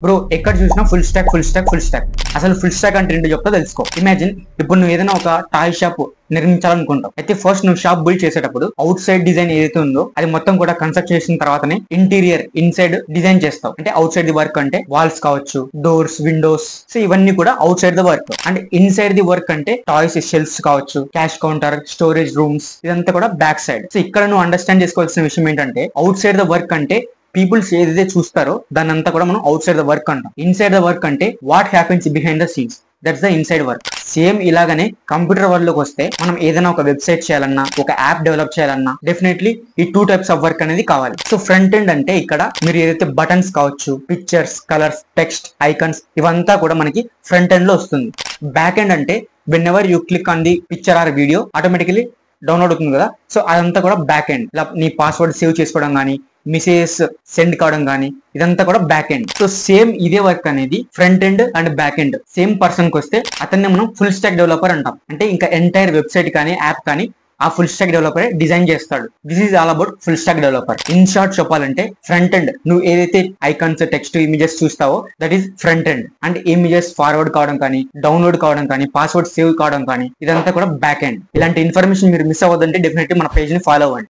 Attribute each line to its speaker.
Speaker 1: Bro ఎక్కడ చూసినా full stock full stock full stock. అసలు ఫుల్ స్టాక్ అంటే ఏంటో చెప్తా తెలుసుకో. ఇమాజిన్ ఇప్పుడు నువ్వు ఏదైనా ఒక టాయ్ షాప్ నిర్మించాలనుకుంటావు. అయితే ఫస్ట్ నువ్వు షాప్ బిల్డ్ చేసేటప్పుడు అవుట్ సైడ్ డిజైన్ ఏదైతే ఉందో అది మొత్తం కూడా కన్స్ట్రక్ట్ చేసిన తర్వాతనే ఇంటీరియర్ ఇన్సైడ్ డిజైన్ చేస్తావు. అంటే అవుట్ సైడ్ ది వర్క్ అంటే వాల్స్ కావచ్చు, డోర్స్, విండోస్, సో ఇవన్నీ కూడా out side the work. And inside the work అంటే టాయ్స్, షెల్ఫ్స్ కావచ్చు, క్యాష్ కౌంటర్, స్టోరేజ్ రూమ్స్, ఇదంతా కూడా బ్యాక్ సైడ్. సో ఇక్కడ నువ్వు అండర్స్టాండ్ చేసుకోవాల్సిన విషయం ఏంటంటే అవుట్ సైడ్ ద వర్క్ అంటే పీపుల్స్ ఏదైతే చూస్తారో దాని అంతా కూడా మనం అవుట్ సైడ్ ద వర్క్ అంటాం. ఇన్సైడ్ ద వర్క్ అంటే what happens behind the scenes, that's the inside work. Same ఇలాగనే కంప్యూటర్ వరల్డ్ లోకి వస్తే మనం ఏదైనా ఒక వెబ్సైట్ చేయాలన్నా, ఒక యాప్ డెవలప్ చేయాలన్నా డెఫినెట్లీ ఈ 2 టైప్స్ ఆఫ్ వర్క్ అనేది కావాలి. సో ఫ్రంట్ ఎండ్ అంటే ఇక్కడ మీరు ఏదైతే బటన్స్ కావచ్చు, పిక్చర్స్, కలర్స్, టెక్స్ట్, ఐకాన్స్, ఇవంతా కూడా మనకి ఫ్రంట్ ఎండ్ లో వస్తుంది. బ్యాక్ ఎండ్ అంటే when ever you click on the picture or video automatically download అవుతుంది కదా, సో అదంతా కూడా బ్యాక్ ఎండ్. ఇలా నీ పాస్వర్డ్ సేవ్ చేసుకోవడం కానీ, మెసేజెస్ సెండ్ కావడం కానీ, ఇదంతా కూడా బ్యాక్ ఎండ్. సో సేమ్ ఇదే వర్క్ అనేది front end and back end same person కి వస్తే అతన్ని మనం ఫుల్ స్టాక్ డెవలపర్ అంటాం. అంటే ఇంకా ఎంటైర్ వెబ్సైట్ కానీ యాప్ కానీ ఆ ఫుల్ స్టాక్ డెవలపర్ డిజైన్ చేస్తాడు. This is all about full stack developer. In short చెప్పాలంటే ఫ్రంట్ ఎండ్ నువ్వు ఏదైతే ఐకాన్స్, టెక్స్ట్, ఇమేజెస్ చూస్తావో that is front end. And images forward కావడం కానీ, డౌన్లోడ్ కావడం కానీ, పాస్వర్డ్ సేవ్ కావడం కానీ, ఇదంతా కూడా బ్యాక్ ఎండ్. ఇలాంటి ఇన్ఫర్మేషన్ మీరు మిస్ అవ్వదంటే డెఫినెట్లీ మన పేజ్ ని ఫాలో అవ్వండి.